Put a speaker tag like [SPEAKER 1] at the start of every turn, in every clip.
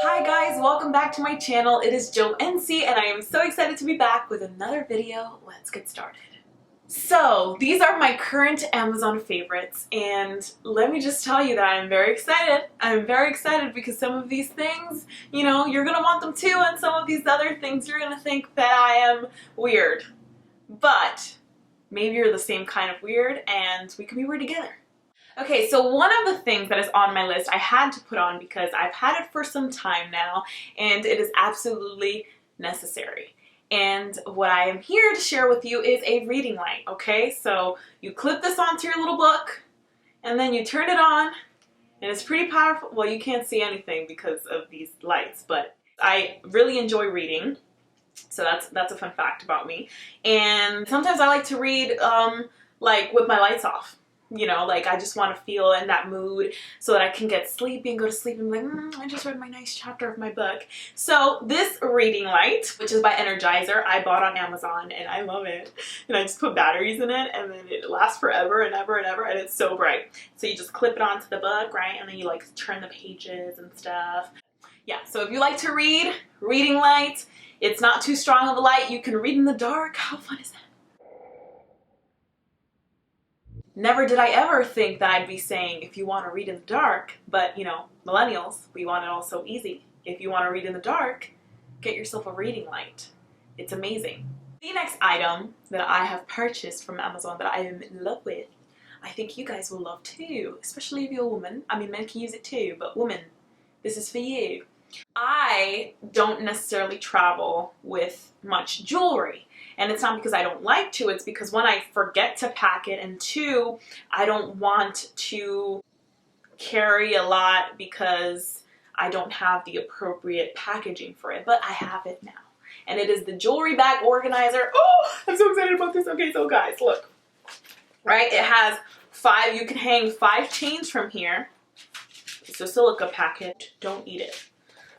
[SPEAKER 1] Hi guys, welcome back to my channel. It is Yoenci and I am so excited to be back with another video. Let's get started. So these are my current Amazon favorites and let me just tell you that I'm very excited. I'm very excited because some of these things, you know, you're gonna want them too, and some of these other things you're gonna think that I am weird. But maybe you're the same kind of weird and we can be weird together. Okay, so one of the things that is on my list I had to put on because I've had it for some time now and it is absolutely necessary. And what I am here to share with you is a reading light, okay? So you clip this onto your little book and then you turn it on and it's pretty powerful. Well, you can't see anything because of these lights, but I really enjoy reading. So that's a fun fact about me. And sometimes I like to read like with my lights off. You know, like I just want to feel in that mood so that I can get sleepy and go to sleep and be like, I just read my nice chapter of my book. So this reading light, which is by Energizer, I bought on Amazon and I love it. And I just put batteries in it and then it lasts forever and ever and ever and it's so bright. So you just clip it onto the book, right? And then you like turn the pages and stuff. Yeah, so if you like to read, reading light, it's not too strong of a light. You can read in the dark. How fun is that? Never did I ever think that I'd be saying if you want to read in the dark, but you know, millennials, we want it all so easy. If you want to read in the dark, get yourself a reading light. It's amazing. The next item that I have purchased from Amazon that I am in love with, I think you guys will love too, especially if you're a woman. I mean, men can use it too, but women, this is for you. I don't necessarily travel with much jewelry. And it's not because I don't like to, it's because one, I forget to pack it, and two, I don't want to carry a lot because I don't have the appropriate packaging for it, but I have it now. And it is the jewelry bag organizer. Oh, I'm so excited about this. Okay, so guys, look, right? It has you can hang 5 chains from here. It's a silica packet. Don't eat it.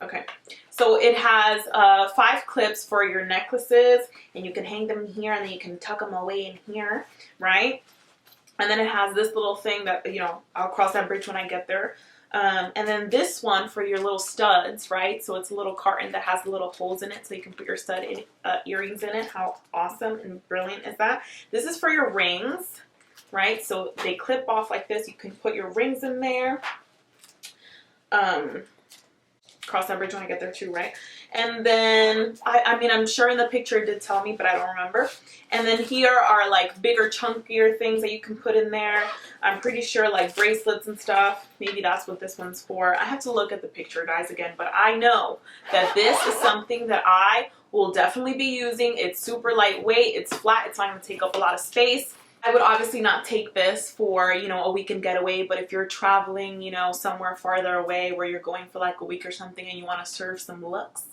[SPEAKER 1] Okay, so it has 5 clips for your necklaces, and you can hang them here, and then you can tuck them away in here, right? And then it has this little thing that, you know, I'll cross that bridge when I get there. And then this one for your little studs, right? So it's a little carton that has little holes in it, so you can put your stud earrings in it. How awesome and brilliant is that? This is for your rings, right? So they clip off like this. You can put your rings in there. Cross that bridge when I get there too, right? And then, I mean, I'm sure in the picture it did tell me, but I don't remember. And then here are like bigger, chunkier things that you can put in there. I'm pretty sure like bracelets and stuff. Maybe that's what this one's for. I have to look at the picture, guys, again, but I know that this is something that I will definitely be using. It's super lightweight, it's flat, it's not going to take up a lot of space. I would obviously not take this for, you know, a weekend getaway, but if you're traveling, you know, somewhere farther away where you're going for like a week or something and you want to serve some looks,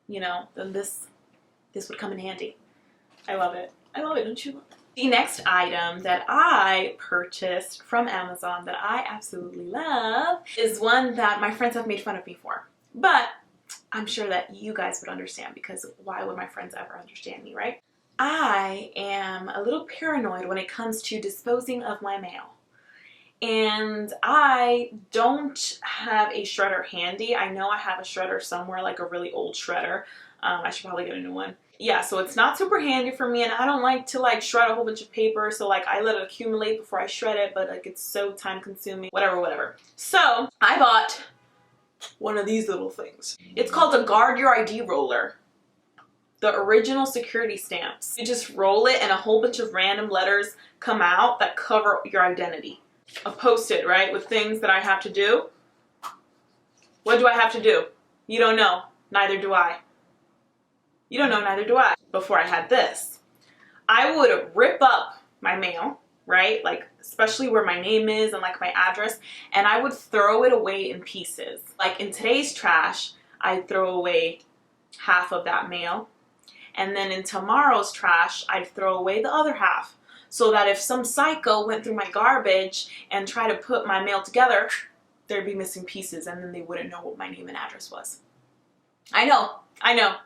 [SPEAKER 1] you know, then this would come in handy. I love it. I love it, don't you love it? The next item that I purchased from Amazon that I absolutely love is one that my friends have made fun of me for. But I'm sure that you guys would understand, because why would my friends ever understand me, right? I am a little paranoid when it comes to disposing of my mail. And I don't have a shredder handy. I know I have a shredder somewhere, like a really old shredder. I should probably get a new one. Yeah, so it's not super handy for me, and I don't like to like shred a whole bunch of paper, so like I let it accumulate before I shred it, but like it's so time consuming, whatever. So I bought one of these little things. It's called a Guard Your ID roller. The original security stamps. You just roll it and a whole bunch of random letters come out that cover your identity. A post-it, right, with things that I have to do. What do I have to do? You don't know. Neither do I. You don't know, neither do I. Before I had this, I would rip up my mail, right, like especially where my name is and like my address, and I would throw it away in pieces. Like in today's trash, I'd throw away half of that mail. And then in tomorrow's trash, I'd throw away the other half. So that if some psycho went through my garbage and tried to put my mail together, there'd be missing pieces and then they wouldn't know what my name and address was. I know.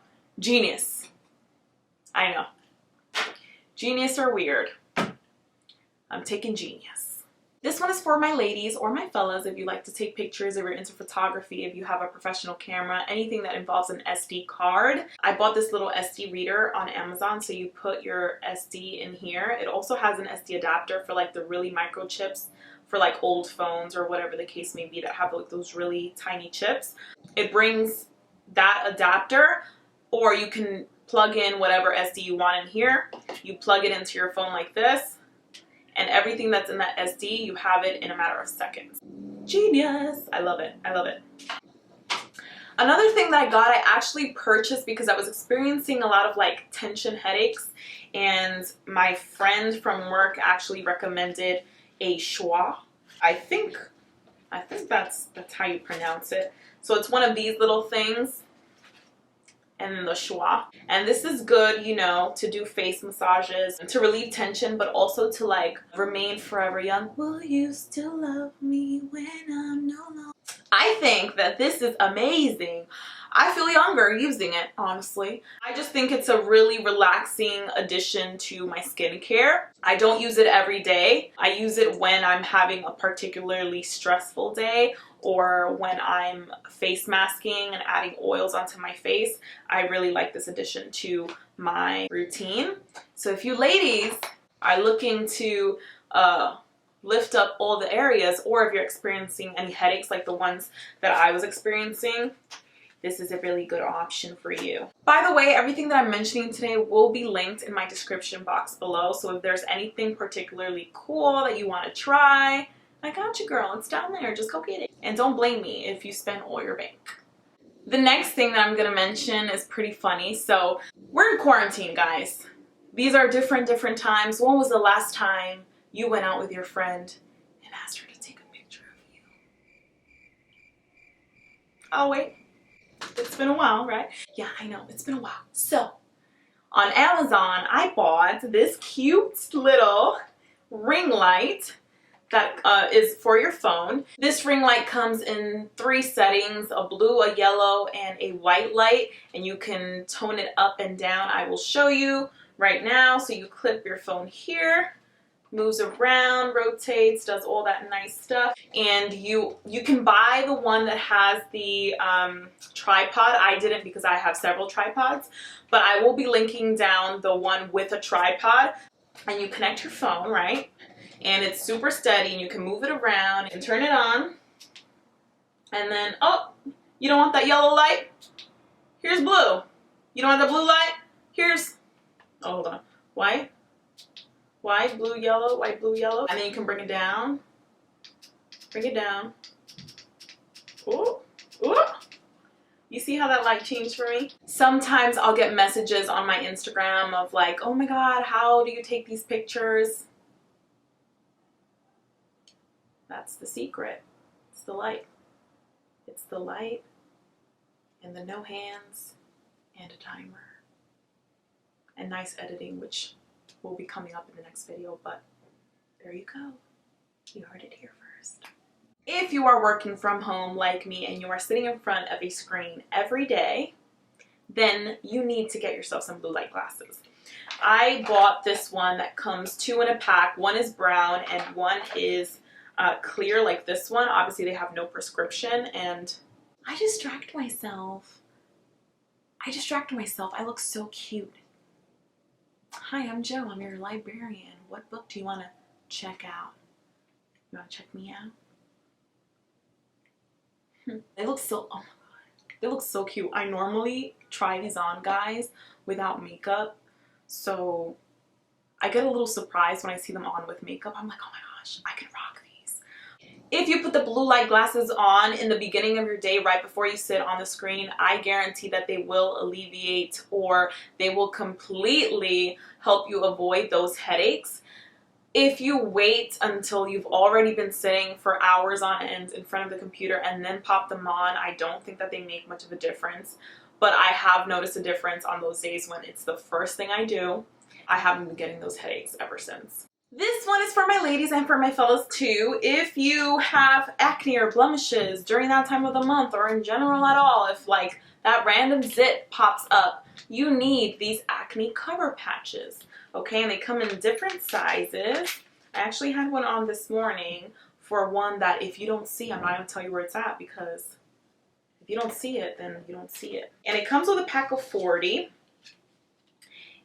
[SPEAKER 1] Genius. I know. Genius or weird? I'm taking genius. This one is for my ladies or my fellas if you like to take pictures, if you're into photography, if you have a professional camera, anything that involves an SD card. I bought this little SD reader on Amazon, so you put your SD in here. It also has an SD adapter for like the really micro chips for like old phones or whatever the case may be that have like those really tiny chips. It brings that adapter, or you can plug in whatever SD you want in here. You plug it into your phone like this, and everything that's in that SD, you have it in a matter of seconds. Genius! I love it. I love it. Another thing that I got, I actually purchased because I was experiencing a lot of like tension headaches, and my friend from work actually recommended a Scha. I think that's how you pronounce it. So it's one of these little things, and then the Scha. And this is good, you know, to do face massages, to relieve tension, but also to like remain forever young. Will you still love me when I'm no longer? I think that this is amazing. I feel younger using it, honestly. I just think it's a really relaxing addition to my skincare. I don't use it every day. I use it when I'm having a particularly stressful day, or when I'm face masking and adding oils onto my face. I really like this addition to my routine. So if you ladies are looking to lift up all the areas, or if you're experiencing any headaches like the ones that I was experiencing, this is a really good option for you. By the way, everything that I'm mentioning today will be linked in my description box below. So if there's anything particularly cool that you want to try, I got you, girl. It's down there. Just go get it. And don't blame me if you spend all your bank. The next thing that I'm going to mention is pretty funny. So we're in quarantine, guys. These are different times. When was the last time you went out with your friend and asked her to take a picture of you? Oh, wait. It's been a while, right? Yeah, I know. It's been a while. So, on Amazon, I bought this cute little ring light that is for your phone. This ring light comes in 3 settings, a blue, a yellow, and a white light, and you can tone it up and down. I will show you right now. So you clip your phone here, moves around, rotates, does all that nice stuff. And you can buy the one that has the tripod. I didn't because I have several tripods, but I will be linking down the one with a tripod. And you connect your phone, right? And it's super steady, and you can move it around and turn it on. And then, oh, you don't want that yellow light? Here's blue. You don't want the blue light? Here's, oh, hold on, white. White, blue, yellow, white, blue, yellow. And then you can bring it down. Bring it down. Ooh, ooh. You see how that light changed for me? Sometimes I'll get messages on my Instagram of like, oh my God, how do you take these pictures? That's the secret. It's the light. It's the light and the no hands and a timer. And nice editing, which will be coming up in the next video, but there you go. You heard it here first. If you are working from home like me and you are sitting in front of a screen every day, then you need to get yourself some blue light glasses. I bought this one that comes 2 in a pack. One is brown and one is clear like this one. Obviously they have no prescription, and I distract myself. I look so cute. Hi, I'm Joe. I'm your librarian. What book do you want to check out? You want to check me out? They look so, oh my God. They look so cute. I normally try these on, guys, without makeup. So I get a little surprised when I see them on with makeup. I'm like, oh my gosh, I can rock these. If you put the blue light glasses on in the beginning of your day, right before you sit on the screen, I guarantee that they will alleviate, or they will completely help you avoid those headaches. If you wait until you've already been sitting for hours on end in front of the computer and then pop them on, I don't think that they make much of a difference. But I have noticed a difference on those days when it's the first thing I do. I haven't been getting those headaches ever since. This one is for my ladies and for my fellas too. If you have acne or blemishes during that time of the month, or in general at all, if like that random zit pops up, you need these acne cover patches. Okay, and they come in different sizes. I actually had one on this morning for one that if you don't see, I'm not going to tell you where it's at, because if you don't see it, then you don't see it. And it comes with a pack of 40.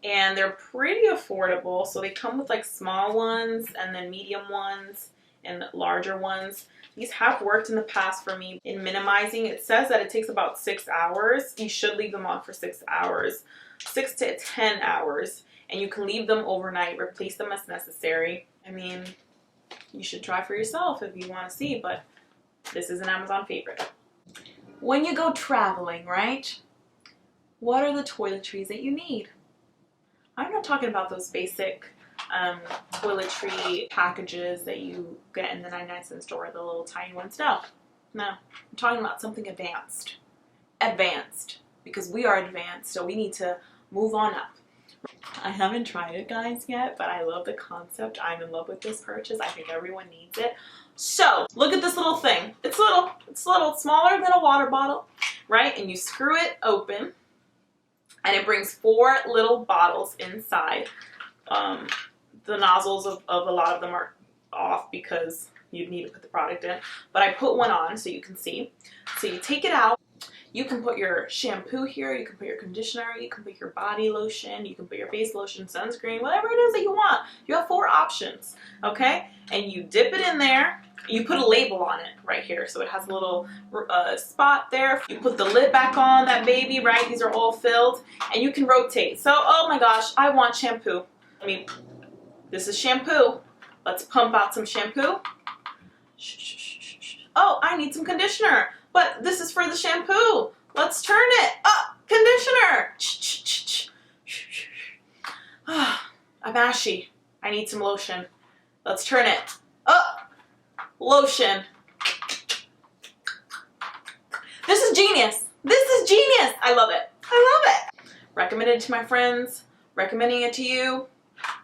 [SPEAKER 1] And they're pretty affordable. So they come with like small ones and then medium ones and larger ones. These have worked in the past for me in minimizing. It says that it takes about 6 hours. You should leave them on for 6 hours, 6 to 10 hours. And you can leave them overnight, replace them as necessary. I mean, you should try for yourself if you want to see, but this is an Amazon favorite. When you go traveling, right? What are the toiletries that you need? I'm not talking about those basic toiletry packages that you get in the 99-cent store, the little tiny ones. No, I'm talking about something advanced. Advanced, because we are advanced, so we need to move on up. I haven't tried it, guys, yet, but I love the concept. I'm in love with this purchase. I think everyone needs it. So, look at this little thing. It's little, smaller than a water bottle, right? And you screw it open. And it brings 4 little bottles inside. The nozzles of a lot of them are off because you need to put the product in. But I put one on so you can see. So you take it out. You can put your shampoo here. You can put your conditioner. You can put your body lotion. You can put your face lotion, sunscreen, whatever it is that you want. You have 4 options, okay? And you dip it in there. You put a label on it right here, so it has a little spot there. You put the lid back on that baby, right? These are all filled, and you can rotate. So, oh my gosh, I want shampoo. I mean, this is shampoo. Let's pump out some shampoo. Oh, I need some conditioner, but this is for the shampoo. Let's turn it up. Conditioner. I'm ashy. I need some lotion. Let's turn it up. Lotion. This is genius. This is genius. I love it. I love it. Recommended to my friends. Recommending it to you.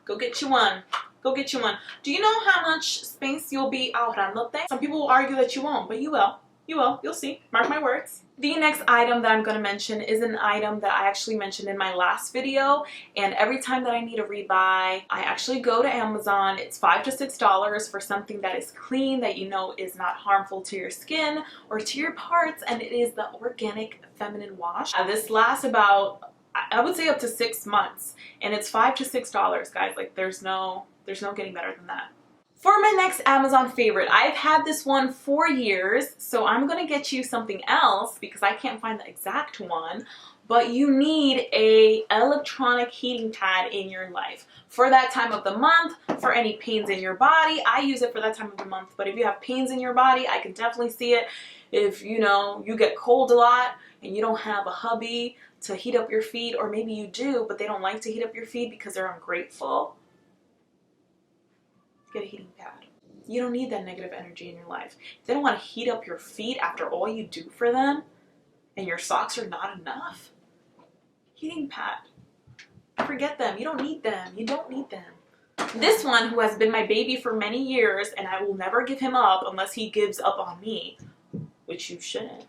[SPEAKER 1] Go get you one. Go get you one. Do you know how much space you'll be ahorrándote? Some people will argue that you won't, but you will. You will. You'll see. Mark my words. The next item that I'm going to mention is an item that I actually mentioned in my last video, and every time that I need a rebuy, I actually go to Amazon. It's $5 to $6 for something that is clean, that you know is not harmful to your skin or to your parts, and it is the Organic Feminine Wash. This lasts about, I would say, up to 6 months, and it's $5 to $6, guys. Like, there's no getting better than that. For my next Amazon favorite, I've had this one for years, so I'm going to get you something else because I can't find the exact one, but you need a electronic heating pad in your life. For that time of the month, for any pains in your body. I use it for that time of the month, but if you have pains in your body, I can definitely see it. If, you know, you get cold a lot and you don't have a hubby to heat up your feet, or maybe you do, but they don't like to heat up your feet because they're ungrateful, get a heating pad. You don't need that negative energy in your life. If they don't want to heat up your feet after all you do for them, and your socks are not enough, heating pad. Forget them. You don't need them. You don't need them. This one, who has been my baby for many years, and I will never give him up unless he gives up on me, which you shouldn't,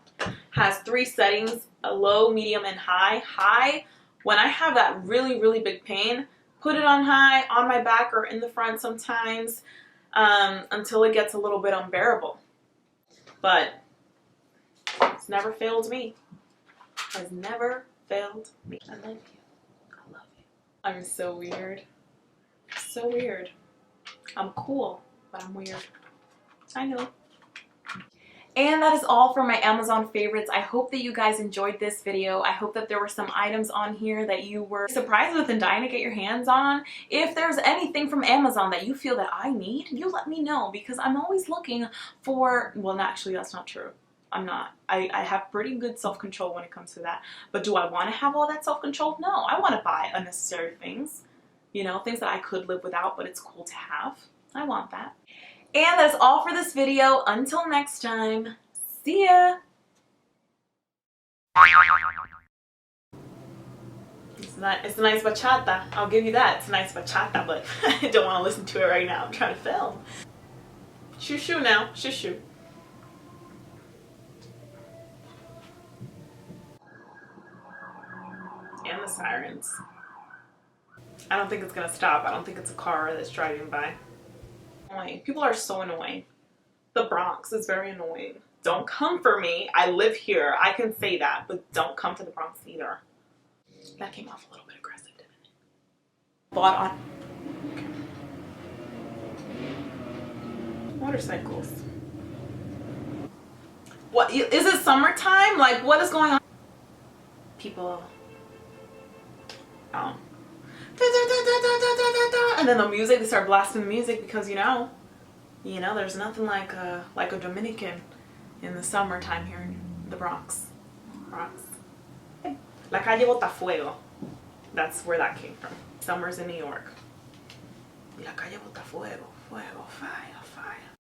[SPEAKER 1] has 3 settings, a low, medium, and high. High, when I have that really, really big pain, put it on high, on my back or in the front sometimes, until it gets a little bit unbearable. But it's never failed me. Has never failed me. I love you. I love you. I'm so weird. So weird. I'm cool, but I'm weird. I know. And that is all for my Amazon favorites. I hope that you guys enjoyed this video. I hope that there were some items on here that you were surprised with and dying to get your hands on. If there's anything from Amazon that you feel that I need, you let me know, because I'm always looking for, well, actually, that's not true. I'm not. I have pretty good self-control when it comes to that. But do I want to have all that self-control? No, I want to buy unnecessary things. You know, things that I could live without, but it's cool to have. I want that. And that's all for this video. Until next time, see ya! It's a nice bachata. I'll give you that. It's a nice bachata, but I don't want to listen to it right now. I'm trying to film. Shoo shoo now. Shoo shoo. And the sirens. I don't think it's gonna stop. I don't think it's a car that's driving by. Annoying. People are so annoying. The Bronx is very annoying. Don't come for me. I live here. I can say that, but don't come to the Bronx either. That came off a little bit aggressive, didn't it? Bought on. Okay. Motorcycles. What is it? Summertime? Like, what is going on? People. Oh. And then the music. They start blasting the music because you know, there's nothing like a Dominican in the summertime here in the Bronx. La calle bota fuego. That's where that came from. Summers in New York. La calle bota fuego, fuego, fire, fire.